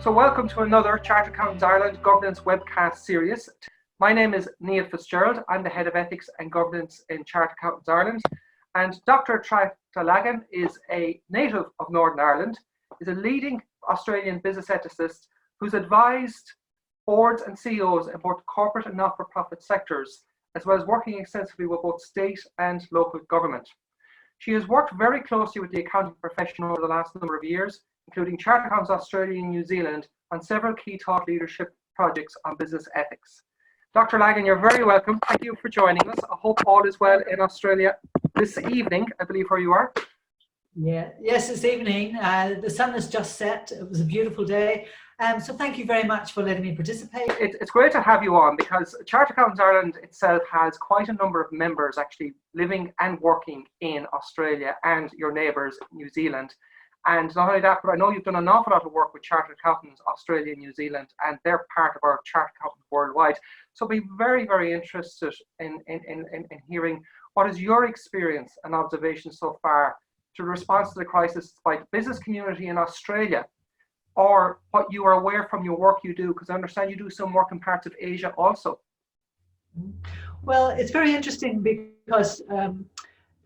So welcome to another Chartered Accountants Ireland Governance Webcast series. My name is Níall Fitzgerald. I'm the Head of Ethics and Governance in Chartered Accountants Ireland. And Dr Attracta Lagan is a native of Northern Ireland, is a leading Australian business ethicist who's advised boards and CEOs in both corporate and not-for-profit sectors, as well as working extensively with both state and local government. She has worked very closely with the accounting profession over the last number of years, including Chartered Accountants Australia and New Zealand, on several key thought leadership projects on business ethics. Dr. Lagan, you're very welcome. Thank you for joining us. I hope all is well in Australia this evening, I believe, where you are. Yes, this evening. The sun has just set. It was a beautiful day. So thank you very much for letting me participate. It's great to have you on because Chartered Accountants Ireland itself has quite a number of members actually living and working in Australia and your neighbours, New Zealand. And not only that, but I know you've done an awful lot of work with Chartered Accountants Australia and New Zealand, and they're part of our Chartered Accountants worldwide. So I'll be very, very interested in hearing what is your experience and observation so far to the response to the crisis by the business community in Australia, or what you are aware from your work you do, because I understand you do some work in parts of Asia also. Well, it's very interesting because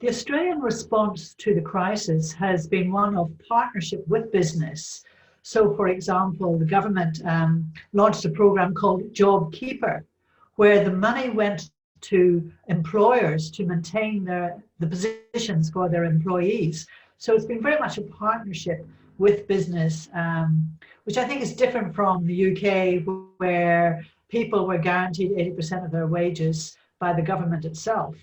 the Australian response to the crisis has been one of partnership with business. So, for example, the government launched a program called JobKeeper, where the money went to employers to maintain the positions for their employees. So it's been very much a partnership with business, which I think is different from the UK, where people were guaranteed 80% of their wages by the government itself.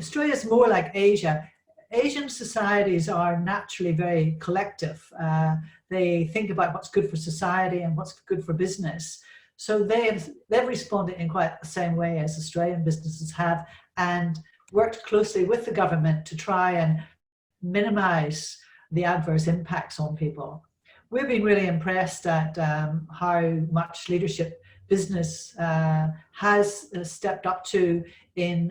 Australia is more like Asia. Asian societies are naturally very collective. They think about what's good for society and what's good for business. So they've responded in quite the same way as Australian businesses have, and worked closely with the government to try and minimize the adverse impacts on people. We've been really impressed at how much leadership business has stepped up to in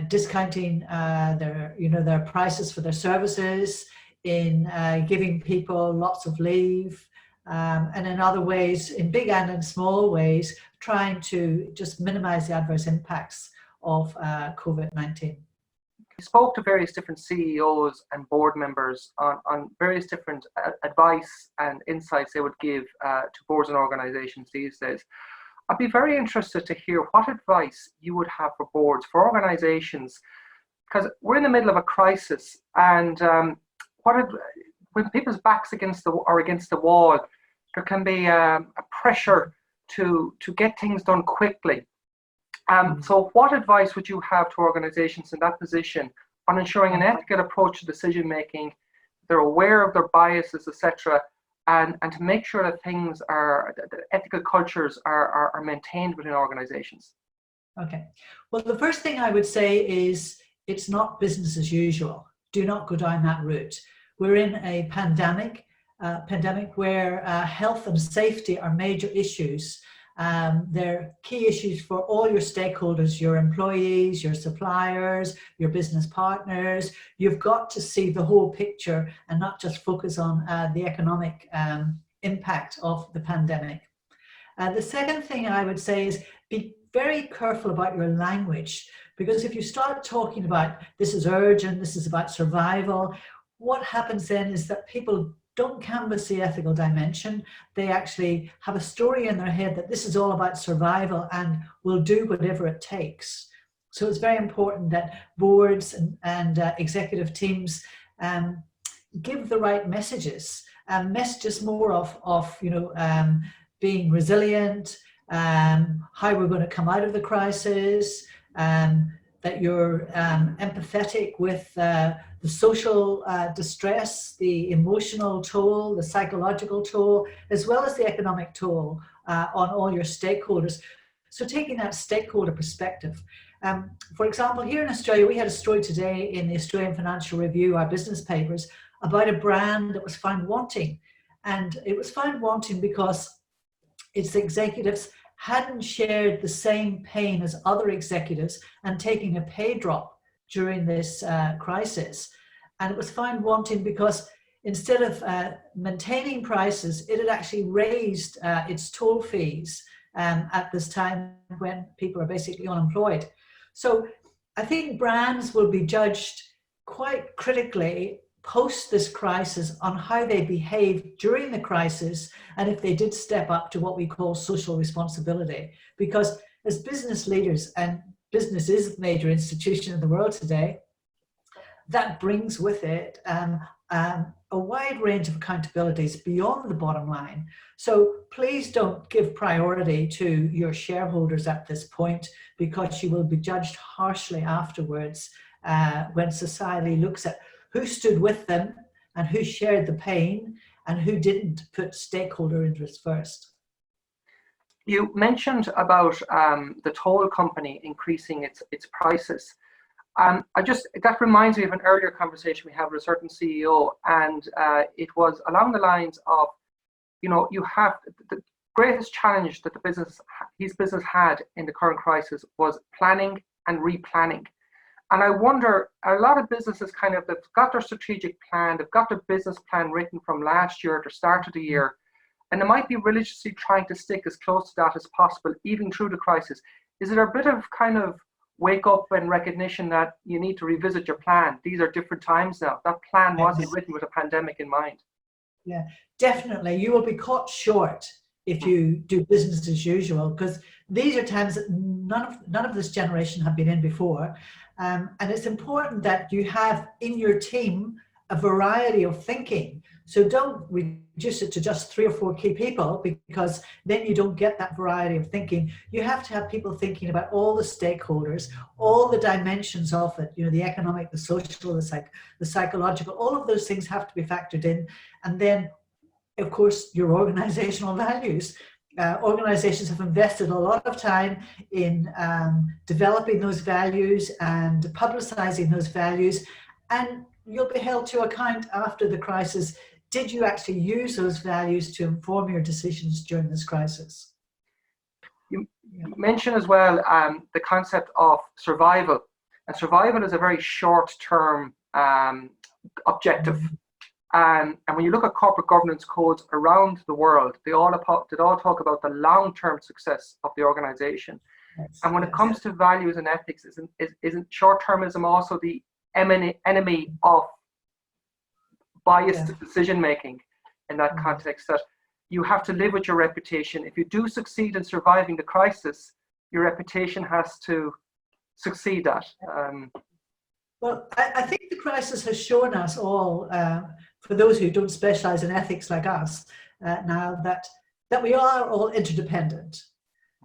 discounting their prices for their services, in giving people lots of leave, and in other ways, in big and in small ways, trying to just minimize the adverse impacts of COVID-19. You spoke to various different CEOs and board members on various different advice and insights they would give to boards and organizations these days. I'd be very interested to hear what advice you would have for boards, for organizations, because we're in the middle of a crisis, and when people's backs against the wall, there can be a pressure to get things done quickly. So what advice would you have to organizations in that position on ensuring an ethical approach to decision making, they're aware of their biases, etc., and to make sure that that ethical cultures are maintained within organizations? Okay. Well, the first thing I would say is it's not business as usual. Do not go down that route. We're in a pandemic where health and safety are major issues. They're key issues for all your stakeholders, your employees, your suppliers, your business partners. You've got to see the whole picture and not just focus on the economic impact of the pandemic. The second thing I would say is be very careful about your language, because if you start talking about this is urgent, this is about survival, what happens then is that people don't canvass the ethical dimension. They actually have a story in their head that this is all about survival and will do whatever it takes. So it's very important that boards and executive teams give the right messages, messages more of being resilient, how we're going to come out of the crisis, that you're empathetic with the social distress, the emotional toll, the psychological toll, as well as the economic toll on all your stakeholders. So taking that stakeholder perspective. For example, here in Australia, we had a story today in the Australian Financial Review, our business papers, about a brand that was found wanting. And it was found wanting because its executives hadn't shared the same pain as other executives and taking a pay drop during this crisis. And it was found wanting because instead of maintaining prices, it had actually raised its toll fees at this time when people are basically unemployed. So I think brands will be judged quite critically post this crisis on how they behaved during the crisis and if they did step up to what we call social responsibility. Because as business leaders, and business is a major institution in the world today, that brings with it a wide range of accountabilities beyond the bottom line. So please don't give priority to your shareholders at this point, because you will be judged harshly afterwards when society looks at who stood with them and who shared the pain and who didn't put stakeholder interests first. You mentioned about the toll company increasing its prices. That reminds me of an earlier conversation we had with a certain CEO, and it was along the lines of, you have the greatest challenge that his business had in the current crisis was planning and replanning. And I wonder, a lot of businesses they've got their strategic plan, they've got their business plan written from last year at the start of the year, and they might be religiously trying to stick as close to that as possible, even through the crisis. Is it a bit of wake up and recognition that you need to revisit your plan? These are different times now. That plan wasn't written with a pandemic in mind. Yeah, definitely. You will be caught short if you do business as usual, because these are times that none of this generation have been in before. And it's important that you have in your team a variety of thinking. So don't reduce it to just 3 or 4 key people, because then you don't get that variety of thinking. You have to have people thinking about all the stakeholders, all the dimensions of it, the economic, the social, the psychological, all of those things have to be factored in. And then, of course, your organizational values. Organizations have invested a lot of time in developing those values and publicizing those values, and you'll be held to account after the crisis. Did you actually use those values to inform your decisions during this crisis? You mentioned as well the concept of survival, and survival is a very short-term objective. And when you look at corporate governance codes around the world, they all talk about the long-term success of the organization. Yes, and when it comes to values and ethics, isn't short-termism also the enemy of biased decision-making in that context? That you have to live with your reputation. If you do succeed in surviving the crisis, your reputation has to succeed that. Well, I think the crisis has shown us all, for those who don't specialize in ethics like us, now that we are all interdependent.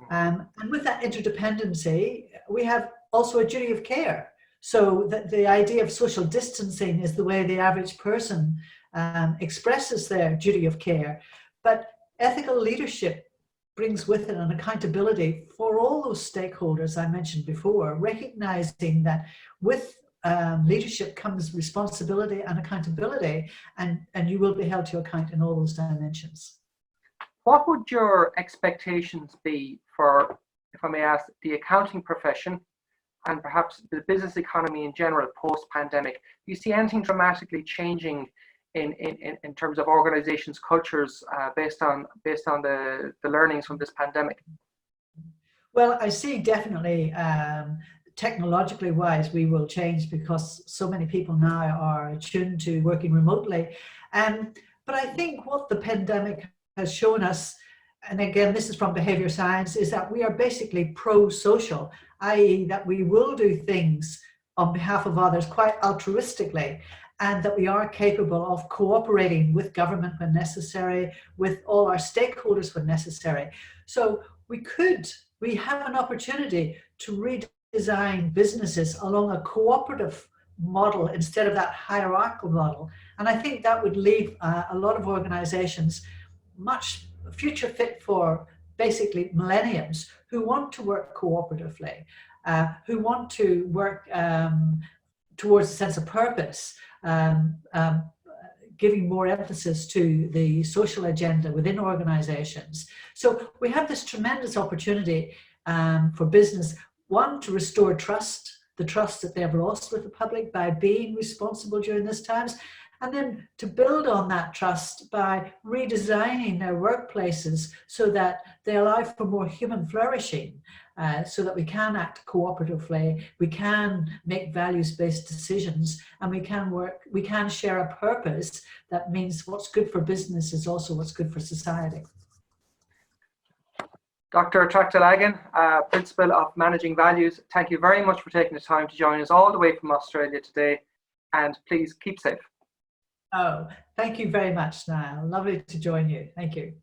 And with that interdependency, we have also a duty of care. So that the idea of social distancing is the way the average person expresses their duty of care. But ethical leadership brings with it an accountability for all those stakeholders I mentioned before, recognizing that with leadership comes responsibility and accountability, and you will be held to account in all those dimensions. What would your expectations be for, if I may ask, the accounting profession and perhaps the business economy in general post-pandemic? Do you see anything dramatically changing in terms of organizations' cultures based on the learnings from this pandemic? Well, I see definitely technologically wise, we will change because so many people now are attuned to working remotely. But I think what the pandemic has shown us, and again, this is from behavior science, is that we are basically pro-social, i.e. that we will do things on behalf of others quite altruistically, and that we are capable of cooperating with government when necessary, with all our stakeholders when necessary. So we have an opportunity to redesign businesses along a cooperative model instead of that hierarchical model. And I think that would leave a lot of organizations much future fit for basically millennials who want to work cooperatively, who want to work towards a sense of purpose, giving more emphasis to the social agenda within organizations. So we have this tremendous opportunity for business, one, to restore trust, the trust that they have lost with the public by being responsible during this times, And then to build on that trust by redesigning their workplaces so that they allow for more human flourishing, so that we can act cooperatively, we can make values-based decisions, and we can share a purpose that means what's good for business is also what's good for society. Dr. Attracta Lagan, Principal of Managing Values, thank you very much for taking the time to join us all the way from Australia today, and please keep safe. Oh, thank you very much, Niall. Lovely to join you. Thank you.